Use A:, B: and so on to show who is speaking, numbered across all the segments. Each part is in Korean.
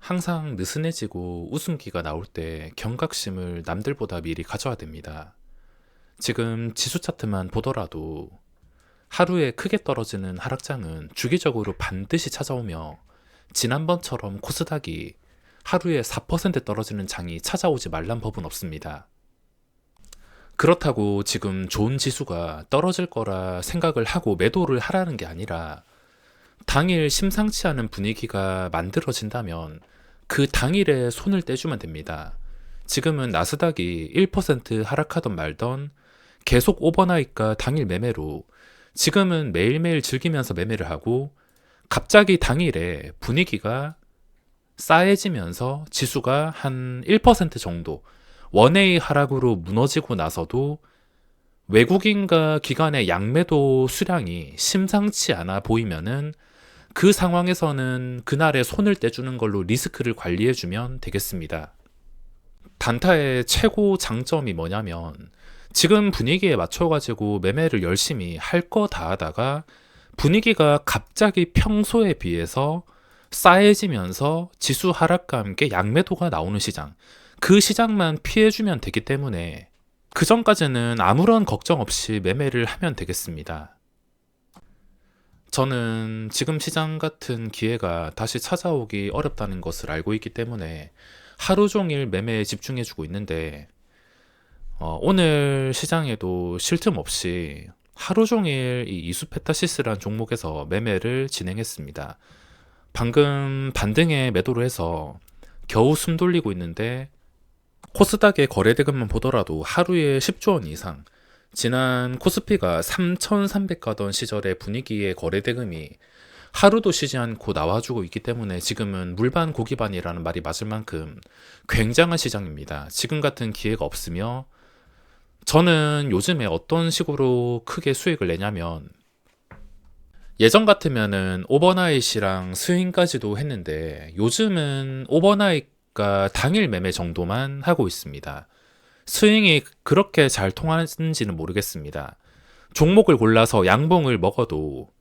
A: 항상 느슨해지고 웃음기가 나올 때 경각심을 남들보다 미리 가져야 됩니다. 지금 지수 차트만 보더라도 하루에 크게 떨어지는 하락장은 주기적으로 반드시 찾아오며 지난번처럼 코스닥이 하루에 4% 떨어지는 장이 찾아오지 말란 법은 없습니다. 그렇다고 지금 좋은 지수가 떨어질 거라 생각을 하고 매도를 하라는 게 아니라 당일 심상치 않은 분위기가 만들어진다면 그 당일에 손을 떼주면 됩니다. 지금은 나스닥이 1% 하락하던 말던 계속 오버나이트가 당일 매매로 지금은 매일매일 즐기면서 매매를 하고 갑자기 당일에 분위기가 싸해지면서 지수가 한 1% 정도 원웨이 하락으로 무너지고 나서도 외국인과 기관의 양매도 수량이 심상치 않아 보이면은 그 상황에서는 그날에 손을 떼주는 걸로 리스크를 관리해주면 되겠습니다. 단타의 최고 장점이 뭐냐면 지금 분위기에 맞춰가지고 매매를 열심히 할 거 다 하다가 분위기가 갑자기 평소에 비해서 싸해지면서 지수 하락과 함께 양매도가 나오는 시장, 그 시장만 피해주면 되기 때문에 그 전까지는 아무런 걱정 없이 매매를 하면 되겠습니다. 저는 지금 시장 같은 기회가 다시 찾아오기 어렵다는 것을 알고 있기 때문에 하루 종일 매매에 집중해주고 있는데 오늘 시장에도 쉴 틈 없이 하루 종일 이 이수페타시스란 종목에서 매매를 진행했습니다. 방금 반등에 매도를 해서 겨우 숨 돌리고 있는데 코스닥의 거래대금만 보더라도 하루에 10조 원 이상, 지난 코스피가 3,300 가던 시절의 분위기의 거래대금이 하루도 쉬지 않고 나와주고 있기 때문에 지금은 물반 고기반이라는 말이 맞을 만큼 굉장한 시장입니다. 지금 같은 기회가 없으며 저는 요즘에 어떤 식으로 크게 수익을 내냐면 예전 같으면은 오버나잇이랑 스윙까지도 했는데 요즘은 오버나잇과 당일 매매 정도만 하고 있습니다. 스윙이 그렇게 잘 통하는지는 모르겠습니다. 종목을 골라서 양봉을 먹어도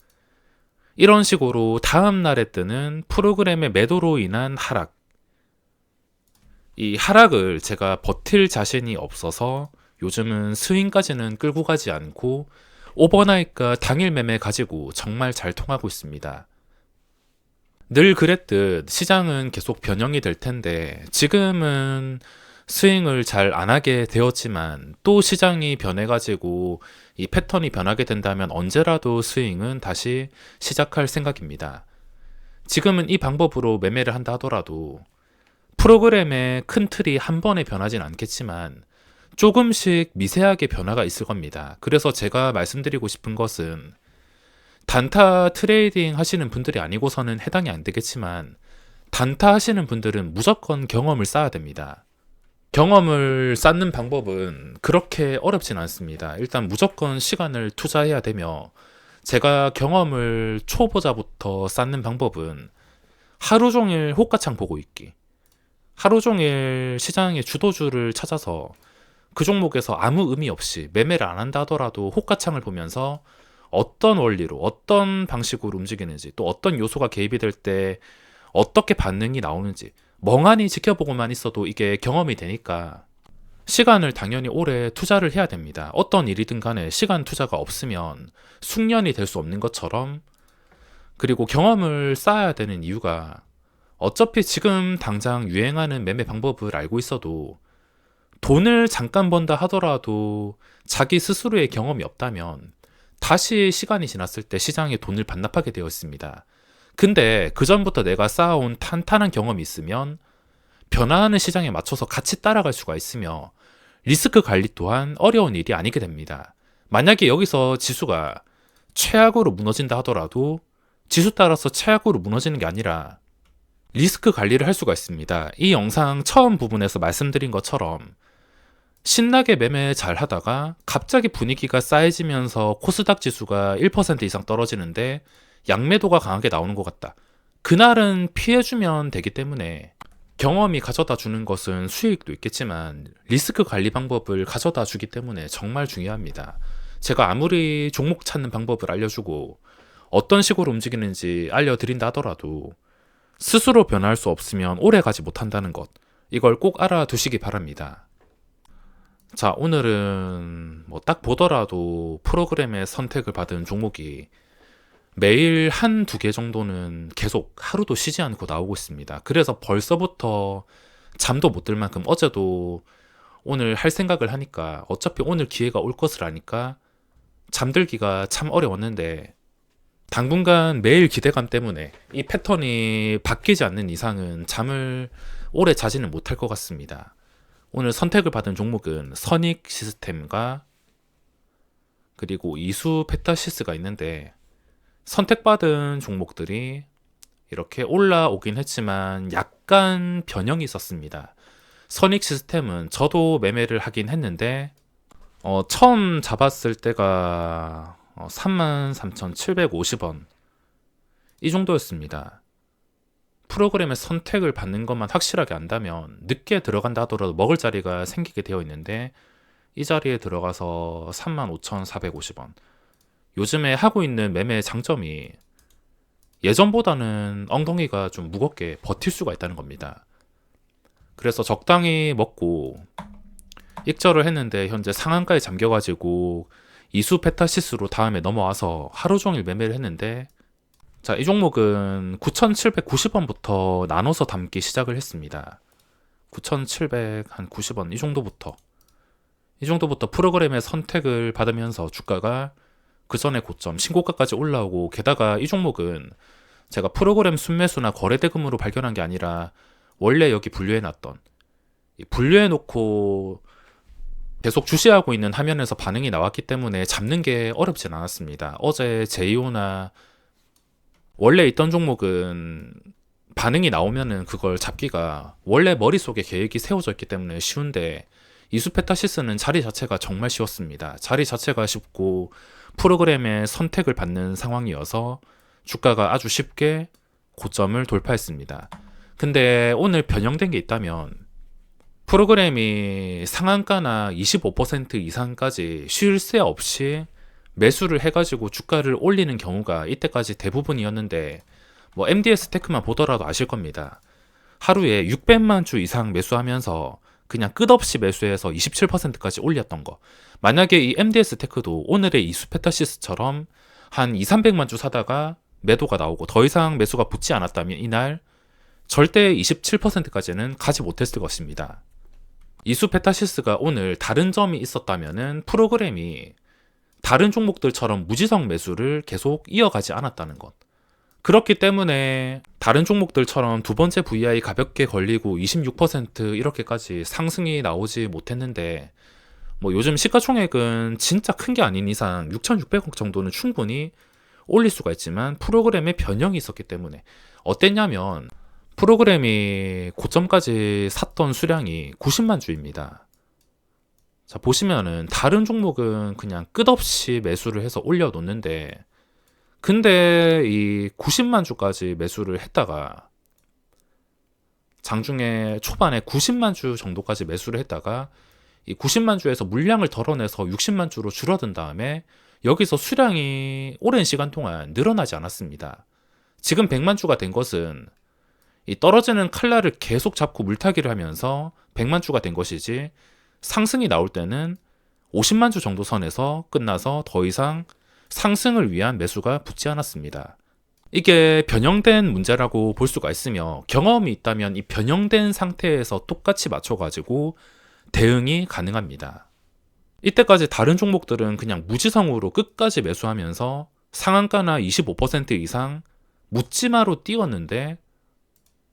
A: 이런 식으로 다음 날에 뜨는 프로그램의 매도로 인한 하락, 이 하락을 제가 버틸 자신이 없어서 요즘은 스윙까지는 끌고 가지 않고 오버나잇과 당일 매매 가지고 정말 잘 통하고 있습니다. 늘 그랬듯 시장은 계속 변형이 될 텐데 지금은 스윙을 잘 안 하게 되었지만 또 시장이 변해가지고 이 패턴이 변하게 된다면 언제라도 스윙은 다시 시작할 생각입니다. 지금은 이 방법으로 매매를 한다 하더라도 프로그램의 큰 틀이 한 번에 변하진 않겠지만 조금씩 미세하게 변화가 있을 겁니다. 그래서 제가 말씀드리고 싶은 것은 단타 트레이딩 하시는 분들이 아니고서는 해당이 안 되겠지만 단타 하시는 분들은 무조건 경험을 쌓아야 됩니다. 경험을 쌓는 방법은 그렇게 어렵진 않습니다. 일단 무조건 시간을 투자해야 되며 제가 경험을 초보자부터 쌓는 방법은 하루 종일 호가창 보고 있기, 하루 종일 시장의 주도주를 찾아서 그 종목에서 아무 의미 없이 매매를 안 한다 하더라도 호가창을 보면서 어떤 원리로 어떤 방식으로 움직이는지 또 어떤 요소가 개입이 될 때 어떻게 반응이 나오는지 멍하니 지켜보고만 있어도 이게 경험이 되니까 시간을 당연히 오래 투자를 해야 됩니다. 어떤 일이든 간에 시간 투자가 없으면 숙련이 될 수 없는 것처럼, 그리고 경험을 쌓아야 되는 이유가 어차피 지금 당장 유행하는 매매 방법을 알고 있어도 돈을 잠깐 번다 하더라도 자기 스스로의 경험이 없다면 다시 시간이 지났을 때 시장에 돈을 반납하게 되어 있습니다. 근데 그 전부터 내가 쌓아온 탄탄한 경험이 있으면 변화하는 시장에 맞춰서 같이 따라갈 수가 있으며 리스크 관리 또한 어려운 일이 아니게 됩니다. 만약에 여기서 지수가 최악으로 무너진다 하더라도 지수 따라서 최악으로 무너지는 게 아니라 리스크 관리를 할 수가 있습니다. 이 영상 처음 부분에서 말씀드린 것처럼 신나게 매매 잘 하다가 갑자기 분위기가 싸해지면서 코스닥 지수가 1% 이상 떨어지는데 양매도가 강하게 나오는 것 같다. 그날은 피해주면 되기 때문에 경험이 가져다 주는 것은 수익도 있겠지만 리스크 관리 방법을 가져다 주기 때문에 정말 중요합니다. 제가 아무리 종목 찾는 방법을 알려주고 어떤 식으로 움직이는지 알려드린다 하더라도 스스로 변화할 수 없으면 오래 가지 못한다는 것. 이걸 꼭 알아두시기 바랍니다. 자, 오늘은 뭐 딱 보더라도 프로그램의 선택을 받은 종목이 매일 한 두 개 정도는 계속 하루도 쉬지 않고 나오고 있습니다. 그래서 벌써부터 잠도 못 들 만큼 어제도 오늘 할 생각을 하니까 어차피 오늘 기회가 올 것을 아니까 잠들기가 참 어려웠는데 당분간 매일 기대감 때문에 이 패턴이 바뀌지 않는 이상은 잠을 오래 자지는 못할 것 같습니다. 오늘 선택을 받은 종목은 선익 시스템과 그리고 이수 페타시스가 있는데 선택받은 종목들이 이렇게 올라오긴 했지만 약간 변형이 있었습니다. 선익 시스템은 저도 매매를 하긴 했는데 처음 잡았을 때가 33,750원 이 정도였습니다. 프로그램의 선택을 받는 것만 확실하게 안다면 늦게 들어간다 하더라도 먹을 자리가 생기게 되어 있는데 이 자리에 들어가서 35,450원. 요즘에 하고 있는 매매의 장점이 예전보다는 엉덩이가 좀 무겁게 버틸 수가 있다는 겁니다. 그래서 적당히 먹고 익절을 했는데 현재 상한가에 잠겨가지고 이수 페타시스로 다음에 넘어와서 하루 종일 매매를 했는데 자, 이 종목은 9,790원부터 나눠서 담기 시작을 했습니다. 9,790원 이 정도부터 프로그램의 선택을 받으면서 주가가 그 전에 고점 신고가까지 올라오고 게다가 이 종목은 제가 프로그램 순매수나 거래대금으로 발견한 게 아니라 원래 여기 분류해놨던 분류해놓고 계속 주시하고 있는 화면에서 반응이 나왔기 때문에 잡는 게 어렵진 않았습니다. 어제 제이오나 원래 있던 종목은 반응이 나오면은 그걸 잡기가 원래 머릿속에 계획이 세워져 있기 때문에 쉬운데 이수페타시스는 자리 자체가 정말 쉬웠습니다. 자리 자체가 쉽고 프로그램의 선택을 받는 상황이어서 주가가 아주 쉽게 고점을 돌파했습니다. 근데 오늘 변형된 게 있다면 프로그램이 상한가나 25% 이상까지 쉴 새 없이 매수를 해가지고 주가를 올리는 경우가 이때까지 대부분이었는데 뭐 MDS 테크만 보더라도 아실 겁니다. 하루에 600만 주 이상 매수하면서 그냥 끝없이 매수해서 27%까지 올렸던 거. 만약에 이 MDS 테크도 오늘의 이 수페타시스처럼 한 2, 300만 주 사다가 매도가 나오고 더 이상 매수가 붙지 않았다면 이날 절대 27%까지는 가지 못했을 것입니다. 이수페타시스가 오늘 다른 점이 있었다면은 프로그램이 다른 종목들처럼 무지성 매수를 계속 이어가지 않았다는 것. 그렇기 때문에 다른 종목들처럼 두 번째 VI 가볍게 걸리고 26% 이렇게까지 상승이 나오지 못했는데 뭐 요즘 시가총액은 진짜 큰 게 아닌 이상 6,600억 정도는 충분히 올릴 수가 있지만 프로그램에 변형이 있었기 때문에 어땠냐면 프로그램이 고점까지 샀던 수량이 90만 주입니다. 자, 보시면은 다른 종목은 그냥 끝없이 매수를 해서 올려놓는데 근데 이 90만 주까지 매수를 했다가 장중에 초반에 90만 주 정도까지 매수를 했다가 이 90만 주에서 물량을 덜어내서 60만 주로 줄어든 다음에 여기서 수량이 오랜 시간 동안 늘어나지 않았습니다. 지금 100만 주가 된 것은 이 떨어지는 칼날을 계속 잡고 물타기를 하면서 100만 주가 된 것이지 상승이 나올 때는 50만 주 정도 선에서 끝나서 더 이상 상승을 위한 매수가 붙지 않았습니다. 이게 변형된 문제라고 볼 수가 있으며 경험이 있다면 이 변형된 상태에서 똑같이 맞춰가지고 대응이 가능합니다. 이때까지 다른 종목들은 그냥 무지성으로 끝까지 매수하면서 상한가나 25% 이상 묻지마로 띄웠는데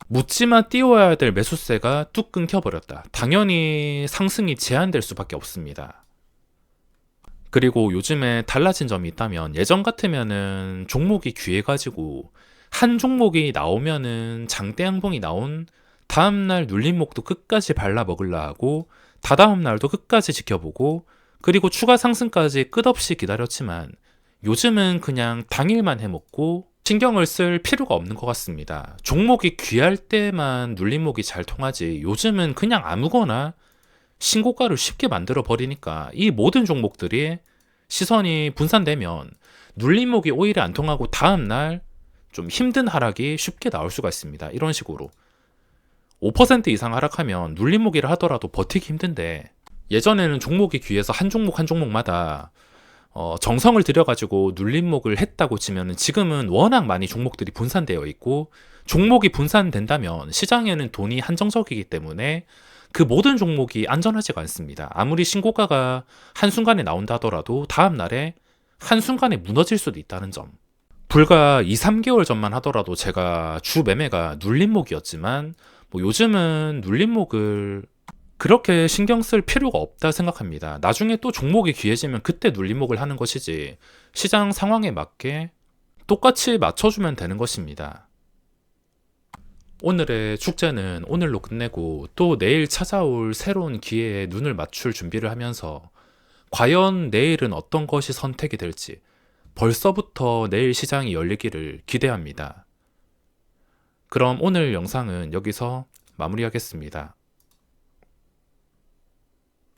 A: 묻지마 띄워야 될 매수세가 뚝 끊겨버렸다. 당연히 상승이 제한될 수밖에 없습니다. 그리고 요즘에 달라진 점이 있다면 예전 같으면은 종목이 귀해가지고 한 종목이 나오면은 장대양봉이 나온 다음날 눌림목도 끝까지 발라 먹으려 하고 다다음 날도 끝까지 지켜보고 그리고 추가 상승까지 끝없이 기다렸지만 요즘은 그냥 당일만 해먹고 신경을 쓸 필요가 없는 것 같습니다. 종목이 귀할 때만 눌림목이 잘 통하지 요즘은 그냥 아무거나 신고가를 쉽게 만들어 버리니까 이 모든 종목들이 시선이 분산되면 눌림목이 오히려 안 통하고 다음날 좀 힘든 하락이 쉽게 나올 수가 있습니다. 이런 식으로 5% 이상 하락하면 눌림목이라 하더라도 버티기 힘든데, 예전에는 종목이 귀해서 한 종목 한 종목마다 정성을 들여가지고 눌림목을 했다고 치면, 지금은 워낙 많이 종목들이 분산되어 있고, 종목이 분산된다면 시장에는 돈이 한정적이기 때문에 그 모든 종목이 안전하지가 않습니다. 아무리 신고가가 한순간에 나온다 하더라도 다음날에 한순간에 무너질 수도 있다는 점. 불과 2, 3개월 전만 하더라도 제가 주 매매가 눌림목이었지만, 뭐 요즘은 눌림목을 그렇게 신경 쓸 필요가 없다 생각합니다. 나중에 또 종목이 귀해지면 그때 눌림목을 하는 것이지, 시장 상황에 맞게 똑같이 맞춰주면 되는 것입니다. 오늘의 축제는 오늘로 끝내고, 또 내일 찾아올 새로운 기회에 눈을 맞출 준비를 하면서 과연 내일은 어떤 것이 선택이 될지 벌써부터 내일 시장이 열리기를 기대합니다. 그럼 오늘 영상은 여기서 마무리하겠습니다.